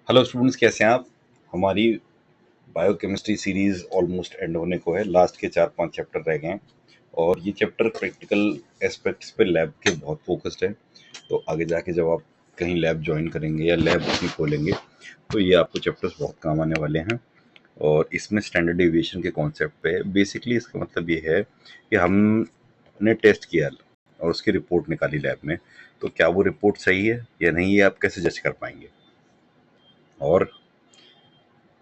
Hello students, कैसे हैं आप। हमारी बायोकेमिस्ट्री सीरीज ऑलमोस्ट एंड होने को है। लास्ट के 4-5 चैप्टर रह गए हैं और ये चैप्टर प्रैक्टिकल एस्पेक्ट्स पे लैब के बहुत फोकस्ड है। तो आगे जाके जब आप कहीं लैब ज्वाइन करेंगे या लैब अपनी खोलेंगे तो ये आपको चैप्टर्स बहुत काम आने वाले हैं। और इसमें स्टैंडर्ड डेविएशन के कॉन्सेप्ट पे बेसिकली इसका मतलब ये है कि हमने टेस्ट किया और उसकी रिपोर्ट निकाली लैब में, तो क्या वो रिपोर्ट सही है या नहीं, ये आप कैसे जज कर पाएंगे। और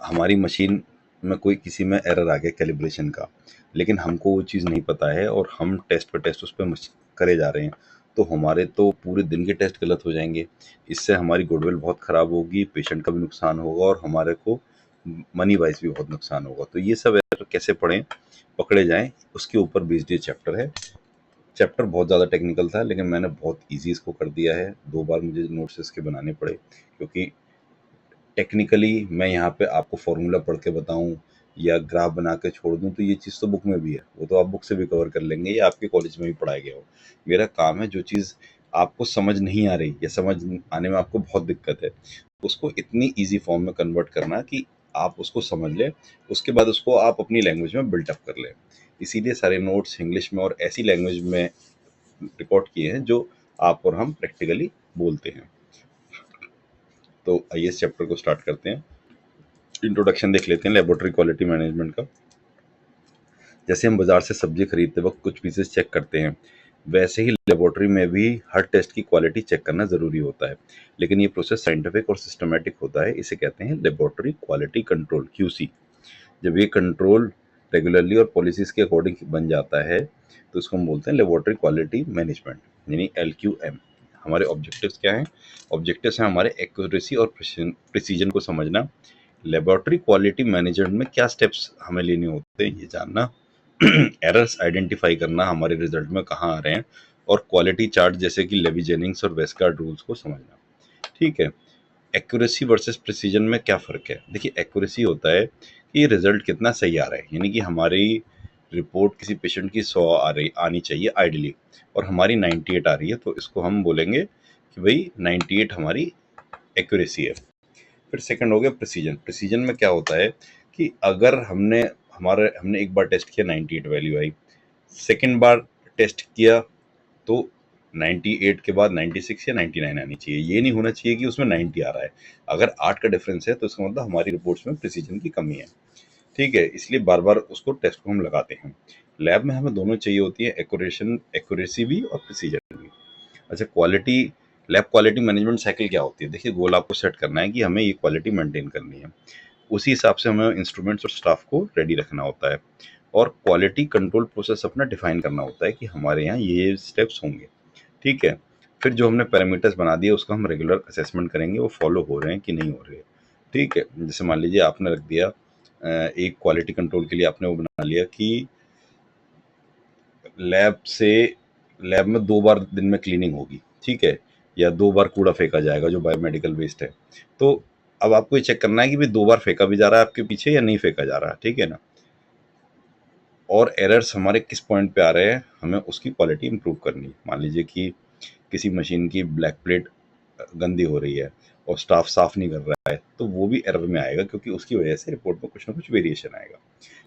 हमारी मशीन में कोई किसी में एरर आ गया कैलिब्रेशन का, लेकिन हमको वो चीज़ नहीं पता है और हम टेस्ट पे टेस्ट उस पर करे जा रहे हैं, तो हमारे तो पूरे दिन के टेस्ट गलत हो जाएंगे। इससे हमारी गुडविल बहुत ख़राब होगी, पेशेंट का भी नुकसान होगा और हमारे को मनी वाइज भी बहुत नुकसान होगा। तो ये सब एरर कैसे पकड़े जाएं, उसके ऊपर बेस्ड ये चैप्टर है। चैप्टर बहुत ज़्यादा टेक्निकल था, लेकिन मैंने बहुत ईजी इसको कर दिया है। 2 बार मुझे नोट्स इसके बनाने पड़े, क्योंकि टेक्निकली मैं यहाँ पे आपको फॉर्मूला पढ़ के बताऊँ या ग्राफ बना के छोड़ दूँ, तो ये चीज़ तो बुक में भी है, वो तो आप बुक से भी कवर कर लेंगे या आपके कॉलेज में भी पढ़ाया गया हो। मेरा काम है जो चीज़ आपको समझ नहीं आ रही या समझ आने में आपको बहुत दिक्कत है, उसको इतनी ईजी फॉर्म में कन्वर्ट करना कि आप उसको समझ लें, उसके बाद उसको आप अपनी लैंग्वेज में बिल्टअप कर लें। इसीलिए सारे नोट्स इंग्लिश में और ऐसी लैंग्वेज में रिकॉर्ड किए हैं जो आप और हम प्रैक्टिकली बोलते हैं। तो आइए इस चैप्टर को स्टार्ट करते हैं। इंट्रोडक्शन देख लेते हैं लेबोरेटरी क्वालिटी मैनेजमेंट का। जैसे हम बाजार से सब्जी खरीदते वक्त कुछ पीसेस चेक करते हैं, वैसे ही लेबोरेटरी में भी हर टेस्ट की क्वालिटी चेक करना ज़रूरी होता है। लेकिन ये प्रोसेस साइंटिफिक और सिस्टमेटिक होता है, इसे कहते हैं लेबोरेटरी क्वालिटी कंट्रोल, QC। जब ये कंट्रोल रेगुलरली और पॉलिसीज के अकॉर्डिंग बन जाता है तो इसको हम बोलते हैं लेबोरेटरी क्वालिटी मैनेजमेंट, यानी LQM। हमारे ऑब्जेक्टिव्स क्या हैं? ऑब्जेक्टिव्स हैं हमारे एक्यूरेसी और प्रिसीजन को समझना। लेबोरेटरी क्वालिटी मैनेजमेंट में क्या स्टेप्स हमें लेने होते हैं ये जानना, एरर्स आइडेंटिफाई करना हमारे रिजल्ट में कहाँ आ रहे हैं, और क्वालिटी चार्ट जैसे कि लेवी जेनिंग्स और वेस्गार्ड रूल्स को समझना। ठीक है। एक्यूरेसी वर्सेस प्रिसीजन में क्या फ़र्क है? देखिए, एक्यूरेसी होता है कि रिजल्ट कितना सही आ रहा है, यानी कि हमारी रिपोर्ट किसी पेशेंट की 100 आनी चाहिए आइडियली, और हमारी 98 आ रही है, तो इसको हम बोलेंगे कि भाई 98 हमारी एक्यूरेसी है। फिर सेकंड हो गया प्रिसीजन। प्रिसीजन में क्या होता है कि अगर हमने एक बार टेस्ट किया, 98 वैल्यू आई, सेकंड बार टेस्ट किया तो 98 के बाद 96 या 99 आनी चाहिए। ये नहीं होना चाहिए कि उसमें 90 आ रहा है। अगर 8 का डिफरेंस है तो इसका मतलब हमारी रिपोर्ट्स में प्रिसीजन की कमी है। ठीक है, इसलिए बार बार उसको टेस्ट को हम लगाते हैं। लैब में हमें दोनों चाहिए होती है, एक्यूरेसी भी और प्रिसीजन भी। अच्छा, quality, lab quality management cycle क्या होती है? देखिए, गोल आपको सेट करना है कि हमें ये क्वालिटी मेंटेन करनी है, उसी हिसाब से हमें इंस्ट्रूमेंट्स और स्टाफ को रेडी रखना होता है, और क्वालिटी कंट्रोल प्रोसेस अपना डिफाइन करना होता है कि हमारे यहाँ ये स्टेप्स होंगे। ठीक है। फिर जो हमने पैरामीटर्स बना दिए उसका हम रेगुलर असेसमेंट करेंगे, वो फॉलो हो रहे हैं कि नहीं हो रहे हैं। ठीक है। जैसे मान लीजिए आपने रख दिया एक क्वालिटी कंट्रोल के लिए आपने वो बना लिया कि लैब से लैब में 2 बार दिन में क्लीनिंग होगी, ठीक है, या 2 बार कूड़ा फेंका जाएगा जो बायोमेडिकल वेस्ट है। तो अब आपको ये चेक करना है कि भाई 2 बार फेंका भी जा रहा है आपके पीछे या नहीं फेंका जा रहा, ठीक है ना। और एरर्स हमारे किस पॉइंट पे आ रहे हैं, हमें उसकी क्वालिटी इंप्रूव करनी है। मान लीजिए कि किसी मशीन की ब्लैक प्लेट गंदी हो रही है और स्टाफ साफ नहीं कर रहा है, तो वो भी एरर में आएगा, क्योंकि उसकी वजह से रिपोर्ट में कुछ ना कुछ वेरिएशन आएगा।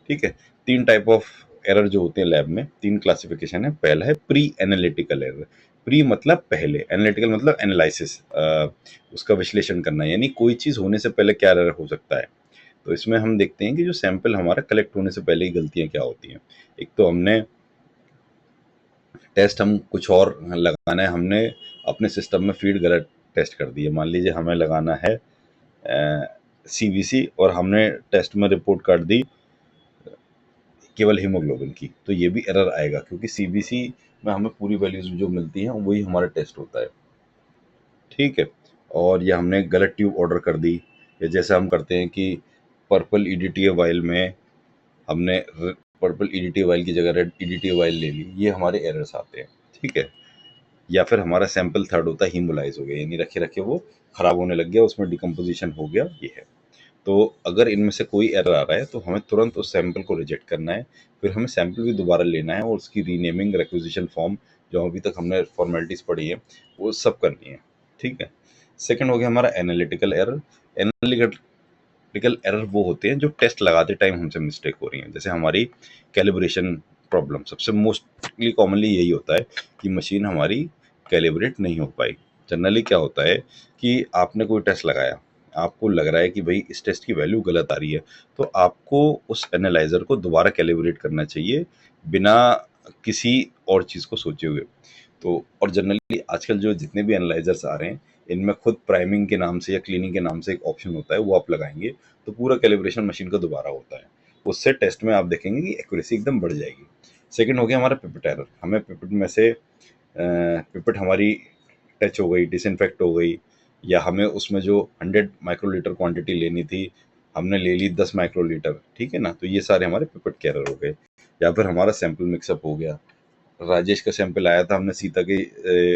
ठीक है। 3 टाइप ऑफ एरर जो होते हैं लैब में, 3 क्लासिफिकेशन है। पहला है प्री एनालिटिकल एरर। प्री मतलब पहले, एनालिटिकल मतलब एनालिसिस, उसका विश्लेषण करना, यानी कोई चीज़ होने से पहले क्या एरर हो सकता है। तो इसमें हम देखते हैं कि जो सैंपल हमारा कलेक्ट होने से पहले ही गलतियाँ क्या होती हैं। एक तो हमने टेस्ट, हम कुछ और लगाना है, हमने अपने सिस्टम में फीड गलत टेस्ट कर दी है। मान लीजिए हमें लगाना है CBC और हमने टेस्ट में रिपोर्ट कर दी केवल हीमोग्लोबिन की, तो ये भी एरर आएगा, क्योंकि CBC में हमें पूरी वैल्यूज जो मिलती हैं वही हमारा टेस्ट होता है। ठीक है। और ये हमने गलत ट्यूब ऑर्डर कर दी, या जैसे हम करते हैं कि पर्पल EDTA वाइल में हमने पर्पल EDTA वाइल की जगह रेड EDTA वाइल ले ली, ये हमारे एरर्स आते हैं। ठीक है। या फिर हमारा सैंपल थर्ड होता है हीमोलाइज हो गया, यानी रखे रखे वो खराब होने लग गया, उसमें डिकम्पोजिशन हो गया, ये है। तो अगर इनमें से कोई एरर आ रहा है तो हमें तुरंत उस सैंपल को रिजेक्ट करना है। फिर हमें सैंपल भी दोबारा लेना है और उसकी रीनेमिंग, रिक्विजिशन फॉर्म, जो अभी तक हमने फॉर्मेलिटीज़ पढ़ी है वो सब करनी है। ठीक है। सेकंड हो गया हमारा एनालिटिकल एरर। एनालिटिकल एरर वो होते हैं जो टेस्ट लगाते टाइम हमसे मिस्टेक हो रही है, जैसे हमारी कैलिब्रेशन प्रॉब्लम। सबसे मोस्टली कॉमनली यही होता है कि मशीन हमारी कैलिब्रेट नहीं हो पाई। जनरली क्या होता है कि आपने कोई टेस्ट लगाया, आपको लग रहा है कि भाई इस टेस्ट की वैल्यू गलत आ रही है, तो आपको उस एनालाइजर को दोबारा कैलिब्रेट करना चाहिए बिना किसी और चीज़ को सोचे हुए। तो और जनरली आजकल जो जितने भी एनालाइजर्स आ रहे हैं, इनमें खुद प्राइमिंग के नाम से या क्लीनिंग के नाम से एक ऑप्शन होता है, वो आप लगाएंगे तो पूरा कैलिब्रेशन मशीन का दोबारा होता है। उससे टेस्ट में आप देखेंगे कि एक्यूरेसी एकदम बढ़ जाएगी। सेकंड हो गया हमारा पिपेट एरर। हमें पिपेट में से पिपेट हमारी टच हो गई, डिसइंफेक्ट हो गई, या हमें उसमें जो 100 माइक्रोलीटर क्वांटिटी लेनी थी हमने ले ली 10 माइक्रोलीटर, ठीक है ना, तो ये सारे हमारे पिपेट के एरर हो गए। या फिर हमारा सैंपल मिक्सअप हो गया, राजेश का सैंपल आया था, हमने सीता के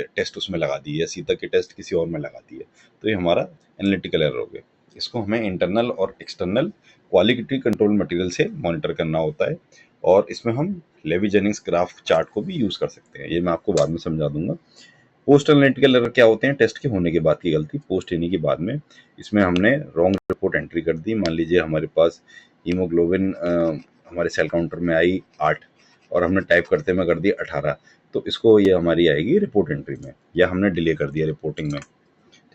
टेस्ट उसमें लगा दिए या सीता के टेस्ट किसी और में लगा दिए, तो ये हमारा एनालिटिकल एरर हो गया। इसको हमें इंटरनल और एक्सटर्नल क्वालिटी कंट्रोल मटेरियल से मॉनिटर करना होता है, और इसमें हम लेवी जेनिंग्स ग्राफ चार्ट को भी यूज़ कर सकते हैं, ये मैं आपको बाद में समझा दूंगा। पोस्ट एनालिटिकल एरर क्या होते हैं? टेस्ट के होने के बाद की गलती, पोस्ट यानी कि बाद में। इसमें हमने रॉन्ग रिपोर्ट एंट्री कर दी। मान लीजिए हमारे पास हीमोग्लोबिन हमारे सेल काउंटर में आई 8 और हमने टाइप करते में कर दी 18, तो इसको ये हमारी आएगी रिपोर्ट एंट्री में, या हमने डिले कर दिया रिपोर्टिंग में,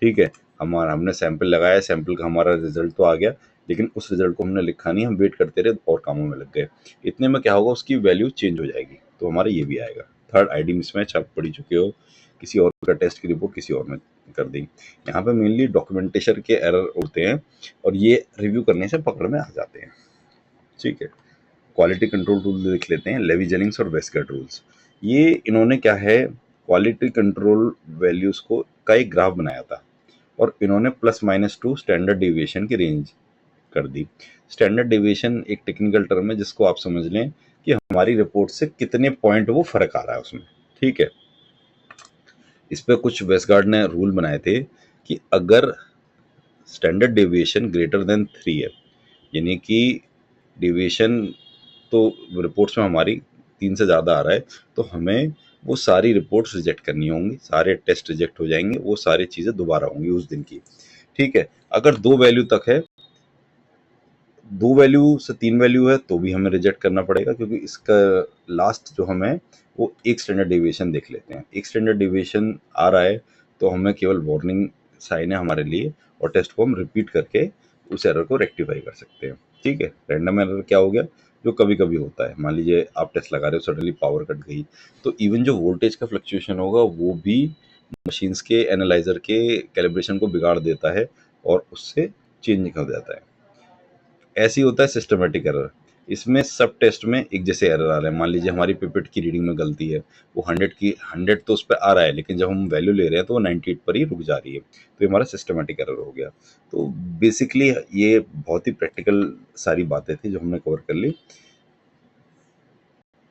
ठीक है। हमने सैंपल लगाया, सैंपल का हमारा रिजल्ट तो आ गया, लेकिन उस रिजल्ट को हमने लिखा नहीं, हम वेट करते रहे और कामों में लग गए। इतने में क्या होगा, उसकी वैल्यू चेंज हो जाएगी, तो हमारा ये भी आएगा। थर्ड, आईडी मिसमैच, आप पढ़ चुके हो, किसी और का टेस्ट की रिपोर्ट किसी और में कर दी। यहाँ पे मेनली डॉक्यूमेंटेशन के एरर होते हैं और ये रिव्यू करने से पकड़ में आ जाते हैं, ठीक है। क्वालिटी कंट्रोल रूल देख लेते हैं, लेवी जेनिंग्स और वेस्टगार्ड रूल्स। ये इन्होंने क्या है, क्वालिटी कंट्रोल वैल्यूज को का एक ग्राफ बनाया था, और इन्होंने +-2 स्टैंडर्ड डिविएशन की रेंज कर दी। स्टैंडर्ड डिविएशन एक टेक्निकल टर्म है जिसको आप समझ लें कि हमारी रिपोर्ट से कितने पॉइंट वो फर्क आ रहा है उसमें, ठीक है। इस पे कुछ वेस्टगार्ड ने रूल बनाए थे कि अगर स्टैंडर्ड डिविएशन ग्रेटर देन 3 है, यानी कि डिविएशन तो रिपोर्ट्स में हमारी 3 से ज़्यादा आ रहा है, तो हमें वो सारी रिपोर्ट्स रिजेक्ट करनी होंगी, सारे टेस्ट रिजेक्ट हो जाएंगे, वो सारी चीज़ें दोबारा होंगी उस दिन की, ठीक है। अगर 2 वैल्यू तक है, 2 वैल्यू से 3 वैल्यू है, तो भी हमें रिजेक्ट करना पड़ेगा, क्योंकि इसका लास्ट जो हमें वो एक स्टैंडर्ड डिविएशन देख लेते हैं। एक स्टैंडर्ड डिविएशन आ रहा है तो हमें केवल वार्निंग साइन है हमारे लिए, और टेस्ट को हम रिपीट करके उस एरर को रेक्टिफाई कर सकते हैं, ठीक है। रैंडम एरर क्या हो गया, जो कभी कभी होता है, मान लीजिए आप टेस्ट लगा रहे हो, सडनली पावर कट गई, तो इवन जो वोल्टेज का फ्लक्चुएशन होगा वो भी मशीन्स के एनालाइजर के कैलिब्रेशन को बिगाड़ देता है और उससे चेंज कर जाता है। ऐसे ही होता है सिस्टमेटिक एरर। इसमें सब टेस्ट में एक जैसे एरर आ रहे हैं। मान लीजिए हमारी पिपेट की रीडिंग में गलती है, वो 100 तो उस पर आ रहा है, लेकिन जब हम वैल्यू ले रहे हैं तो वो 98 पर ही रुक जा रही है, तो ये हमारा सिस्टमेटिक एरर हो गया। तो बेसिकली ये बहुत ही प्रैक्टिकल सारी बातें थी जो हमने कवर कर ली,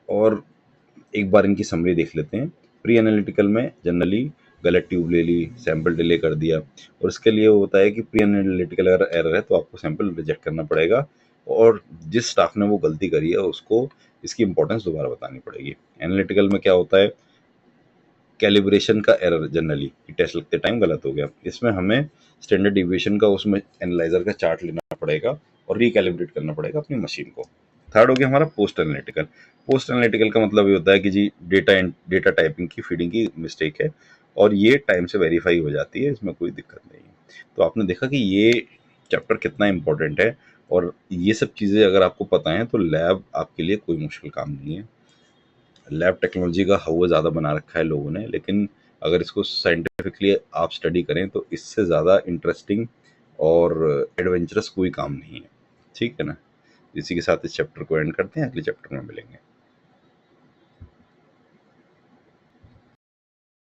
और एक बार इनकी समरी देख लेते हैं। प्री एनालिटिकल में जनरली गलत ट्यूब ले ली, सैंपल डिले कर दिया, और इसके लिए होता है कि प्री एनालिटिकल अगर एरर है तो आपको सैंपल रिजेक्ट करना पड़ेगा, और जिस स्टाफ ने वो गलती करी है उसको इसकी इंपॉर्टेंस दोबारा बतानी पड़ेगी। एनालिटिकल में क्या होता है, कैलिब्रेशन का एरर जनरली टेस्ट लगते टाइम गलत हो गया, इसमें हमें स्टैंडर्ड डिविएशन का उसमें एनालाइजर का चार्ट लेना पड़ेगा और रिकैलिब्रेट करना पड़ेगा अपनी मशीन को। थर्ड हो गया हमारा पोस्ट एनालिटिकल। पोस्ट एनालिटिकल का मतलब ये होता है कि जी डेटा टाइपिंग की फीडिंग की मिस्टेक है, और ये टाइम से वेरीफाई हो जाती है, इसमें कोई दिक्कत नहीं है। तो आपने देखा कि ये चैप्टर कितना इंपॉर्टेंट है, और ये सब चीज़ें अगर आपको पता है तो लैब आपके लिए कोई मुश्किल काम नहीं है। लैब टेक्नोलॉजी का हवा ज़्यादा बना रखा है लोगों ने, लेकिन अगर इसको साइंटिफिकली आप स्टडी करें तो इससे ज़्यादा इंटरेस्टिंग और एडवेंचरस कोई काम नहीं है, ठीक है ना। इसी के साथ इस चैप्टर को एंड करते हैं, अगले चैप्टर में मिलेंगे।